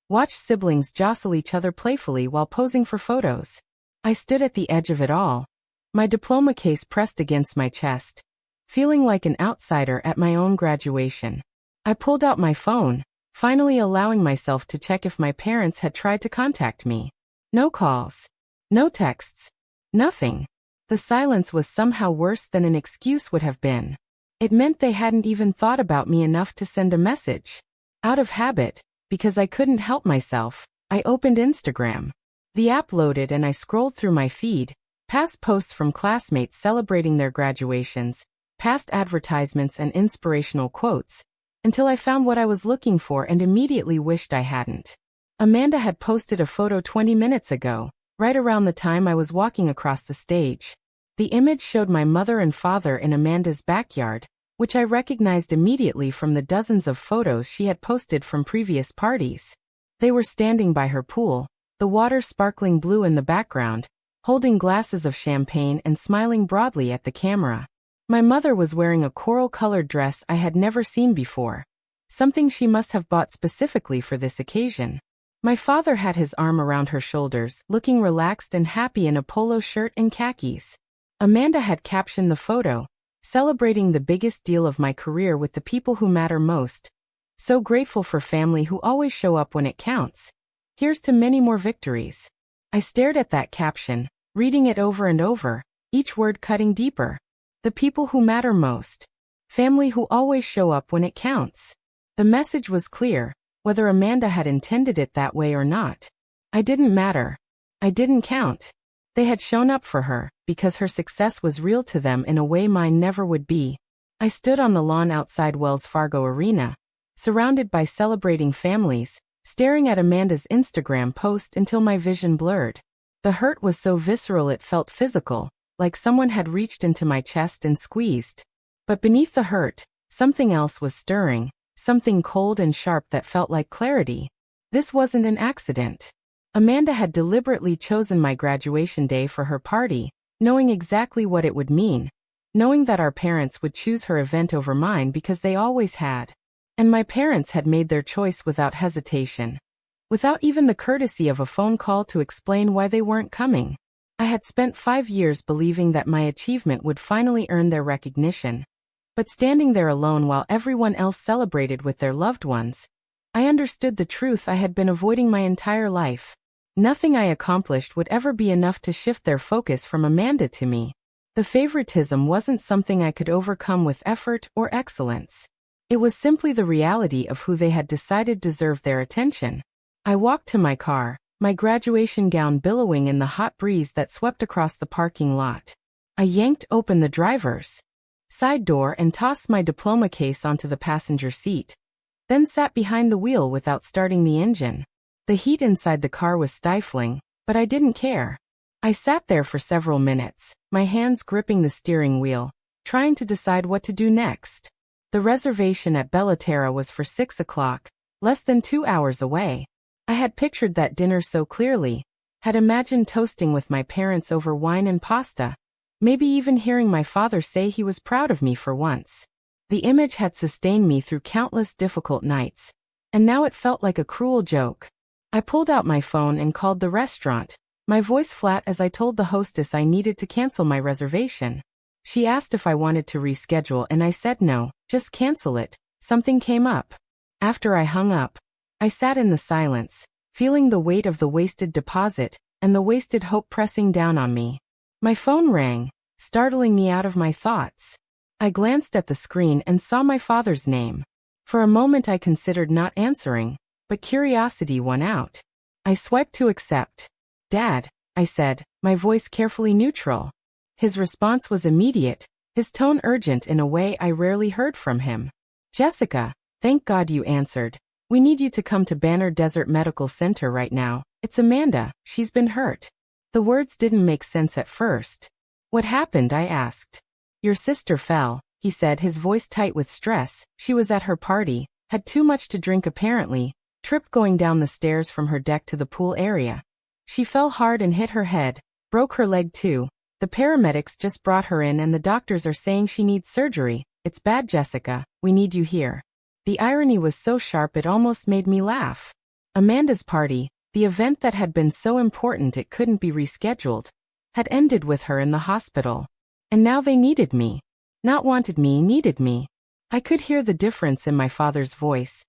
watched siblings jostle each other playfully while posing for photos. I stood at the edge of it all, my diploma case pressed against my chest, feeling like an outsider at my own graduation. I pulled out my phone, finally allowing myself to check if my parents had tried to contact me. No calls. No texts. Nothing. The silence was somehow worse than an excuse would have been. It meant they hadn't even thought about me enough to send a message. Out of habit, because I couldn't help myself, I opened Instagram. The app loaded and I scrolled through my feed, past posts from classmates celebrating their graduations, past advertisements and inspirational quotes, until I found what I was looking for and immediately wished I hadn't. Amanda had posted a photo 20 minutes ago, right around the time I was walking across the stage. The image showed my mother and father in Amanda's backyard, which I recognized immediately from the dozens of photos she had posted from previous parties. They were standing by her pool, the water sparkling blue in the background, holding glasses of champagne and smiling broadly at the camera. My mother was wearing a coral-colored dress I had never seen before, something she must have bought specifically for this occasion. My father had his arm around her shoulders, looking relaxed and happy in a polo shirt and khakis. Amanda had captioned the photo, celebrating the biggest deal of my career with the people who matter most. So grateful for family who always show up when it counts. Here's to many more victories. I stared at that caption, reading it over and over, each word cutting deeper. The people who matter most. Family who always show up when it counts. The message was clear, whether Amanda had intended it that way or not. I didn't matter. I didn't count. They had shown up for her, because her success was real to them in a way mine never would be. I stood on the lawn outside Wells Fargo Arena, surrounded by celebrating families, staring at Amanda's Instagram post until my vision blurred. The hurt was so visceral it felt physical, like someone had reached into my chest and squeezed. But beneath the hurt, something else was stirring, something cold and sharp that felt like clarity. This wasn't an accident. Amanda had deliberately chosen my graduation day for her party, knowing exactly what it would mean, knowing that our parents would choose her event over mine because they always had. And my parents had made their choice without hesitation. Without even the courtesy of a phone call to explain why they weren't coming. I had spent 5 years believing that my achievement would finally earn their recognition. But standing there alone while everyone else celebrated with their loved ones, I understood the truth I had been avoiding my entire life. Nothing I accomplished would ever be enough to shift their focus from Amanda to me. The favoritism wasn't something I could overcome with effort or excellence. It was simply the reality of who they had decided deserved their attention. I walked to my car, my graduation gown billowing in the hot breeze that swept across the parking lot. I yanked open the driver's side door and tossed my diploma case onto the passenger seat, then sat behind the wheel without starting the engine. The heat inside the car was stifling, but I didn't care. I sat there for several minutes, my hands gripping the steering wheel, trying to decide what to do next. The reservation at Bellaterra was for 6 o'clock, less than 2 hours away. I had pictured that dinner so clearly, had imagined toasting with my parents over wine and pasta, maybe even hearing my father say he was proud of me for once. The image had sustained me through countless difficult nights, and now it felt like a cruel joke. I pulled out my phone and called the restaurant, my voice flat as I told the hostess I needed to cancel my reservation. She asked if I wanted to reschedule and I said no, just cancel it, something came up. After I hung up, I sat in the silence, feeling the weight of the wasted deposit and the wasted hope pressing down on me. My phone rang, startling me out of my thoughts. I glanced at the screen and saw my father's name. For a moment I considered not answering, but curiosity won out. I swiped to accept. "Dad," I said, my voice carefully neutral. His response was immediate, his tone urgent in a way I rarely heard from him. "Jessica, thank God you answered. We need you to come to Banner Desert Medical Center right now. It's Amanda, she's been hurt." The words didn't make sense at first. "What happened?" I asked. "Your sister fell," he said, his voice tight with stress. "She was at her party, had too much to drink apparently, tripped going down the stairs from her deck to the pool area. She fell hard and hit her head, broke her leg too. The paramedics just brought her in and the doctors are saying she needs surgery. It's bad, Jessica, we need you here." The irony was so sharp it almost made me laugh. Amanda's party, the event that had been so important it couldn't be rescheduled, had ended with her in the hospital. And now they needed me. Not wanted me, needed me. I could hear the difference in my father's voice.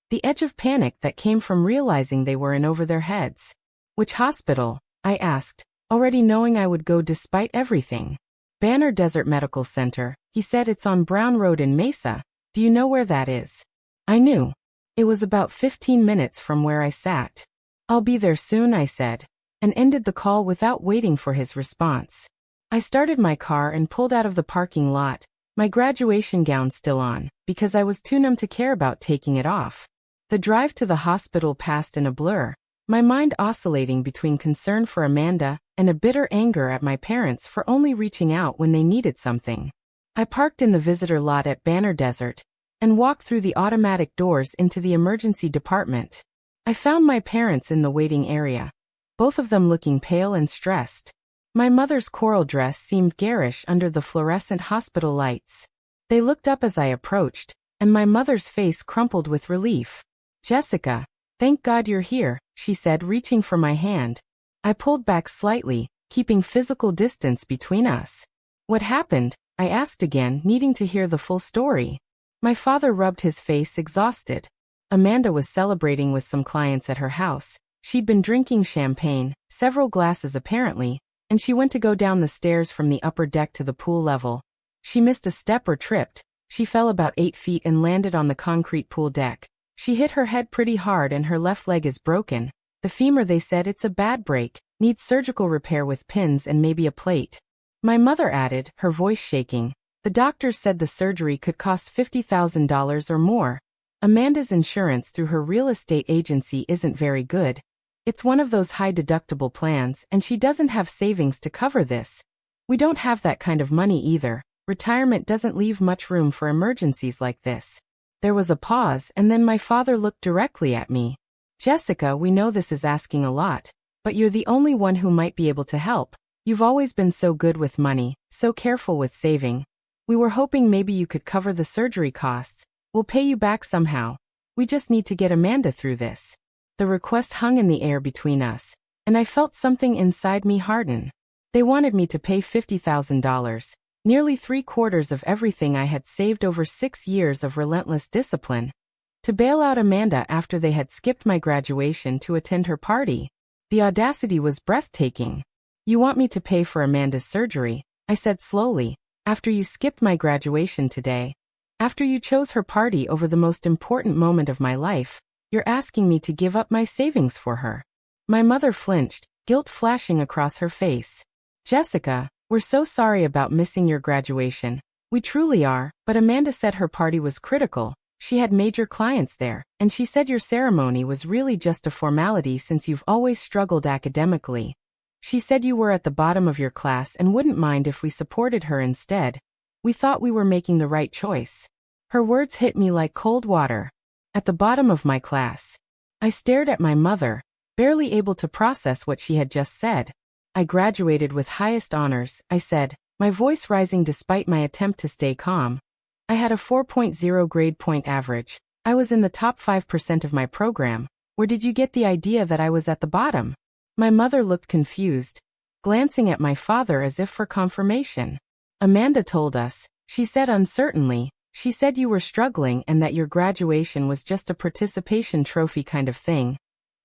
The edge of panic that came from realizing they were in over their heads. "Which hospital?" I asked, already knowing I would go despite everything. "Banner Desert Medical Center," he said. "It's on Brown Road in Mesa. Do you know where that is?" I knew. It was about 15 minutes from where I sat. "I'll be there soon," I said, and ended the call without waiting for his response. I started my car and pulled out of the parking lot, my graduation gown still on, because I was too numb to care about taking it off. The drive to the hospital passed in a blur, my mind oscillating between concern for Amanda and a bitter anger at my parents for only reaching out when they needed something. I parked in the visitor lot at Banner Desert and walked through the automatic doors into the emergency department. I found my parents in the waiting area, both of them looking pale and stressed. My mother's coral dress seemed garish under the fluorescent hospital lights. They looked up as I approached, and my mother's face crumpled with relief. "Jessica, thank God you're here," she said, reaching for my hand. I pulled back slightly, keeping physical distance between us. What happened? I asked again, needing to hear the full story. My father rubbed his face, exhausted. Amanda was celebrating with some clients at her house. She'd been drinking champagne, several glasses apparently, and she went to go down the stairs from the upper deck to the pool level. She missed a step or tripped. She fell about 8 feet and landed on the concrete pool deck. She hit her head pretty hard and her left leg is broken. The femur, they said, it's a bad break, needs surgical repair with pins and maybe a plate. My mother added, her voice shaking. The doctors said the surgery could cost $50,000 or more. Amanda's insurance through her real estate agency isn't very good. It's one of those high-deductible plans and she doesn't have savings to cover this. We don't have that kind of money either. Retirement doesn't leave much room for emergencies like this. There was a pause and then my father looked directly at me. Jessica, we know this is asking a lot, but you're the only one who might be able to help. You've always been so good with money, so careful with saving. We were hoping maybe you could cover the surgery costs. We'll pay you back somehow. We just need to get Amanda through this. The request hung in the air between us, and I felt something inside me harden. They wanted me to pay $50,000, nearly 3/4 of everything I had saved over 6 years of relentless discipline, to bail out Amanda after they had skipped my graduation to attend her party. The audacity was breathtaking. You want me to pay for Amanda's surgery, I said slowly, after you skipped my graduation today. After you chose her party over the most important moment of my life, you're asking me to give up my savings for her. My mother flinched, guilt flashing across her face. Jessica, we're so sorry about missing your graduation. We truly are, but Amanda said her party was critical. She had major clients there, and she said your ceremony was really just a formality since you've always struggled academically. She said you were at the bottom of your class and wouldn't mind if we supported her instead. We thought we were making the right choice. Her words hit me like cold water. At the bottom of my class. I stared at my mother, barely able to process what she had just said. I graduated with highest honors, I said, my voice rising despite my attempt to stay calm. I had a 4.0 grade point average. I was in the top 5% of my program. Where did you get the idea that I was at the bottom? My mother looked confused, glancing at my father as if for confirmation. Amanda told us, she said uncertainly, she said you were struggling and that your graduation was just a participation trophy kind of thing.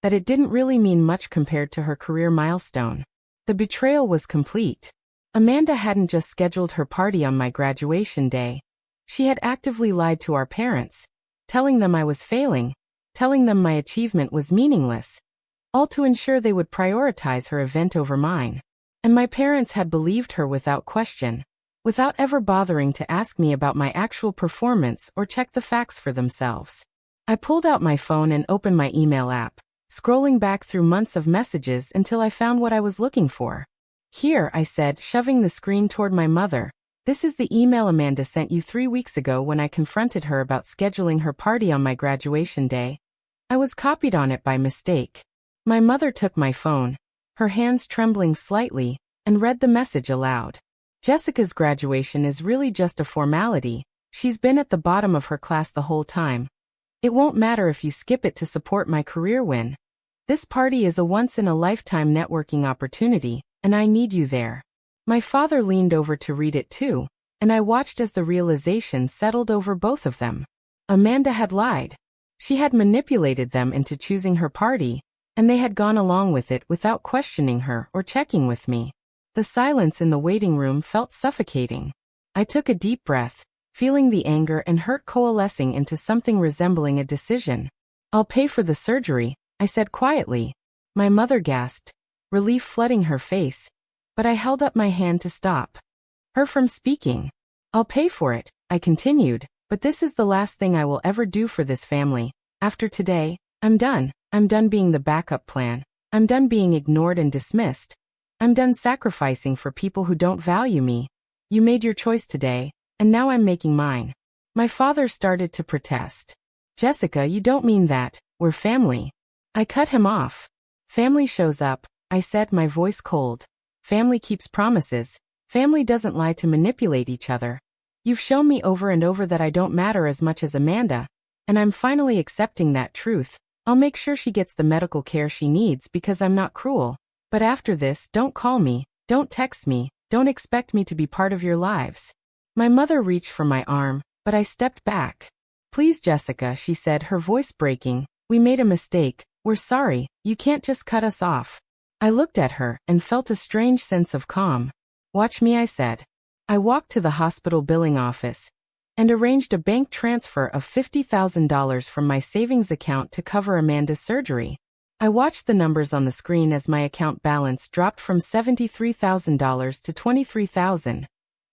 That it didn't really mean much compared to her career milestone. The betrayal was complete. Amanda hadn't just scheduled her party on my graduation day. She had actively lied to our parents, telling them I was failing, telling them my achievement was meaningless, all to ensure they would prioritize her event over mine. And my parents had believed her without question, without ever bothering to ask me about my actual performance or check the facts for themselves. I pulled out my phone and opened my email app, scrolling back through months of messages until I found what I was looking for. Here, I said, shoving the screen toward my mother. This is the email Amanda sent you 3 weeks ago when I confronted her about scheduling her party on my graduation day. I was copied on it by mistake. My mother took my phone, her hands trembling slightly, and read the message aloud. Jessica's graduation is really just a formality. She's been at the bottom of her class the whole time. It won't matter if you skip it to support my career win. This party is a once-in-a-lifetime networking opportunity, and I need you there. My father leaned over to read it too, and I watched as the realization settled over both of them. Amanda had lied. She had manipulated them into choosing her party, and they had gone along with it without questioning her or checking with me. The silence in the waiting room felt suffocating. I took a deep breath, feeling the anger and hurt coalescing into something resembling a decision. I'll pay for the surgery, I said quietly. My mother gasped, relief flooding her face, but I held up my hand to stop her from speaking. I'll pay for it, I continued, but this is the last thing I will ever do for this family. After today, I'm done. I'm done being the backup plan. I'm done being ignored and dismissed. I'm done sacrificing for people who don't value me. You made your choice today, and now I'm making mine. My father started to protest. Jessica, you don't mean that. We're family. I cut him off. Family shows up, I said, my voice cold. Family keeps promises. Family doesn't lie to manipulate each other. You've shown me over and over that I don't matter as much as Amanda, and I'm finally accepting that truth. I'll make sure she gets the medical care she needs because I'm not cruel. But after this, don't call me, don't text me, Don't expect me to be part of your lives. My mother reached for my arm, but I stepped back. Please, Jessica, she said, her voice breaking. We made a mistake. We're sorry. You can't just cut us off. I looked at her and felt a strange sense of calm. Watch me, I said. I walked to the hospital billing office and arranged a bank transfer of $50,000 from my savings account to cover Amanda's surgery. I watched the numbers on the screen as my account balance dropped from $73,000 to $23,000,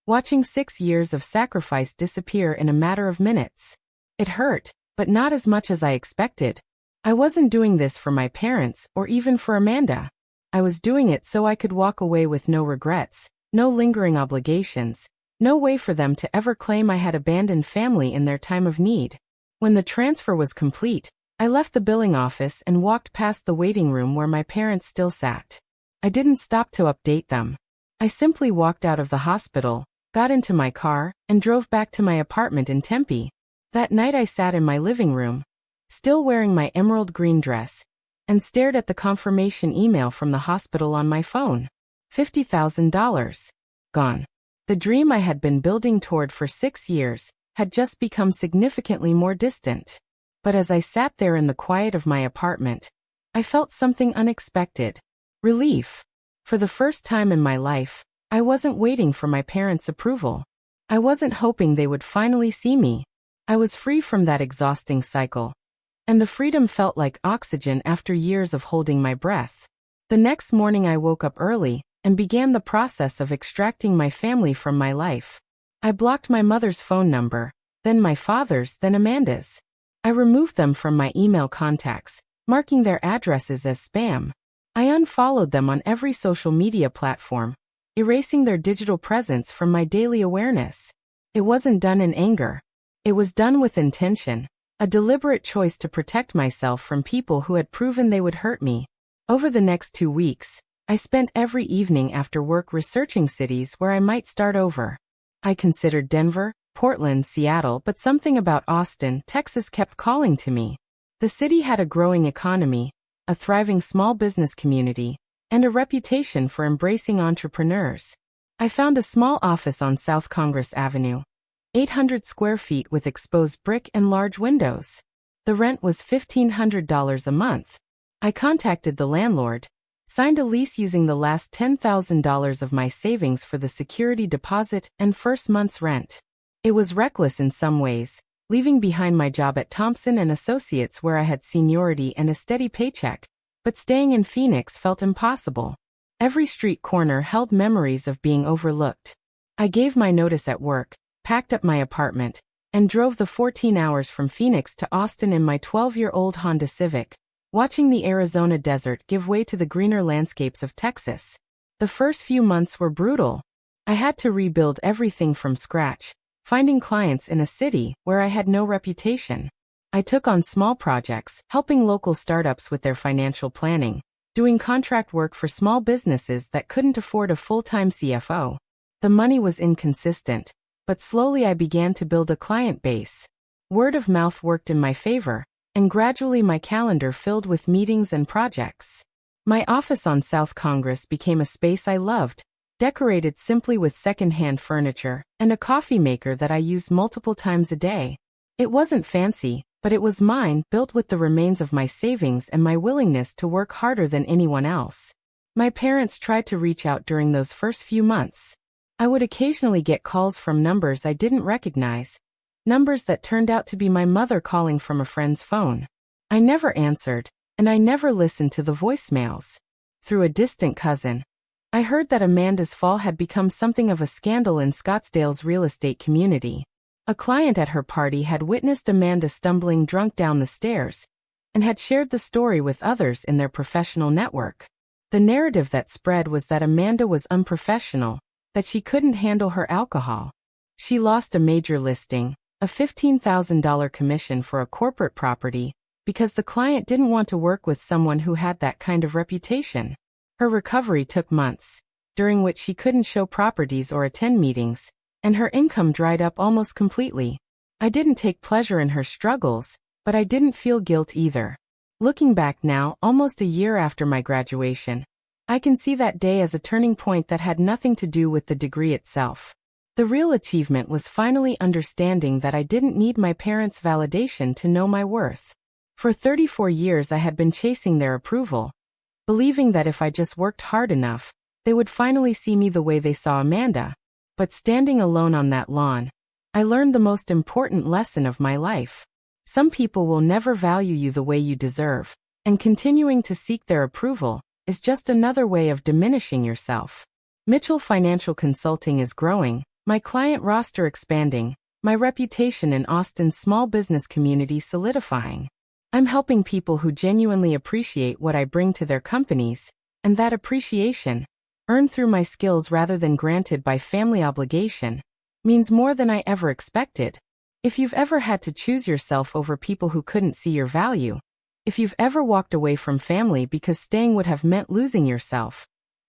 watching 6 years of sacrifice disappear in a matter of minutes. It hurt, but not as much as I expected. I wasn't doing this for my parents or even for Amanda. I was doing it so I could walk away with no regrets, no lingering obligations, no way for them to ever claim I had abandoned family in their time of need. When the transfer was complete, I left the billing office and walked past the waiting room where my parents still sat. I didn't stop to update them. I simply walked out of the hospital, got into my car, and drove back to my apartment in Tempe. That night I sat in my living room, still wearing my emerald green dress, and stared at the confirmation email from the hospital on my phone. $50,000. Gone. The dream I had been building toward for 6 years had just become significantly more distant. But as I sat there in the quiet of my apartment, I felt something unexpected. Relief. For the first time in my life, I wasn't waiting for my parents' approval. I wasn't hoping they would finally see me. I was free from that exhausting cycle. And the freedom felt like oxygen after years of holding my breath. The next morning I woke up early and began the process of extracting my family from my life. I blocked my mother's phone number, then my father's, then Amanda's. I removed them from my email contacts, marking their addresses as spam. I unfollowed them on every social media platform, erasing their digital presence from my daily awareness. It wasn't done in anger. It was done with intention, a deliberate choice to protect myself from people who had proven they would hurt me. Over the next 2 weeks, I spent every evening after work researching cities where I might start over. I considered Denver, Portland, Seattle, but something about Austin, Texas kept calling to me. The city had a growing economy, a thriving small business community, and a reputation for embracing entrepreneurs. I found a small office on South Congress Avenue, 800 square feet with exposed brick and large windows. The rent was $1,500 a month. I contacted the landlord, signed a lease using the last $10,000 of my savings for the security deposit and first month's rent. It was reckless in some ways, leaving behind my job at Thompson and Associates where I had seniority and a steady paycheck, but staying in Phoenix felt impossible. Every street corner held memories of being overlooked. I gave my notice at work, packed up my apartment, and drove the 14 hours from Phoenix to Austin in my 12-year-old Honda Civic, watching the Arizona desert give way to the greener landscapes of Texas. The first few months were brutal. I had to rebuild everything from scratch, finding clients in a city where I had no reputation. I took on small projects, helping local startups with their financial planning, doing contract work for small businesses that couldn't afford a full-time CFO. The money was inconsistent, but slowly I began to build a client base. Word of mouth worked in my favor, and gradually my calendar filled with meetings and projects. My office on South Congress became a space I loved, decorated simply with second-hand furniture and a coffee maker that I used multiple times a day. It wasn't fancy, but it was mine, built with the remains of my savings and my willingness to work harder than anyone else. My parents tried to reach out during those first few months. I would occasionally get calls from numbers I didn't recognize, numbers that turned out to be my mother calling from a friend's phone. I never answered, and I never listened to the voicemails. Through a distant cousin, I heard that Amanda's fall had become something of a scandal in Scottsdale's real estate community. A client at her party had witnessed Amanda stumbling drunk down the stairs and had shared the story with others in their professional network. The narrative that spread was that Amanda was unprofessional, that she couldn't handle her alcohol. She lost a major listing, a $15,000 commission for a corporate property, because the client didn't want to work with someone who had that kind of reputation. Her recovery took months, during which she couldn't show properties or attend meetings, and her income dried up almost completely. I didn't take pleasure in her struggles, but I didn't feel guilt either. Looking back now, almost a year after my graduation, I can see that day as a turning point that had nothing to do with the degree itself. The real achievement was finally understanding that I didn't need my parents' validation to know my worth. For 34 years I had been chasing their approval, believing that if I just worked hard enough, they would finally see me the way they saw Amanda. But standing alone on that lawn, I learned the most important lesson of my life. Some people will never value you the way you deserve, and continuing to seek their approval is just another way of diminishing yourself. Mitchell Financial Consulting is growing, my client roster expanding, my reputation in Austin's small business community solidifying. I'm helping people who genuinely appreciate what I bring to their companies, and that appreciation, earned through my skills rather than granted by family obligation, means more than I ever expected. If you've ever had to choose yourself over people who couldn't see your value, if you've ever walked away from family because staying would have meant losing yourself,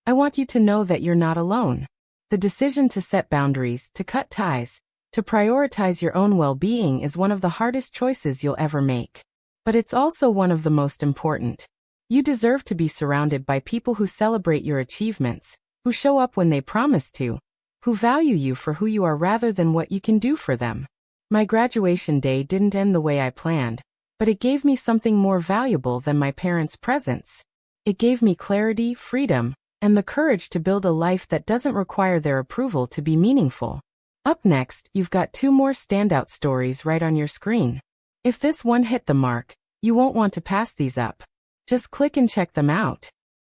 I want you to know that you're not alone. The decision to set boundaries, to cut ties, to prioritize your own well-being is one of the hardest choices you'll ever make. But it's also one of the most important. You deserve to be surrounded by people who celebrate your achievements, who show up when they promise to, who value you for who you are rather than what you can do for them. My graduation day didn't end the way I planned, but it gave me something more valuable than my parents' presence. It gave me clarity, freedom, and the courage to build a life that doesn't require their approval to be meaningful. Up next, you've got 2 more standout stories right on your screen. If this one hit the mark, you won't want to pass these up. Just click and check them out.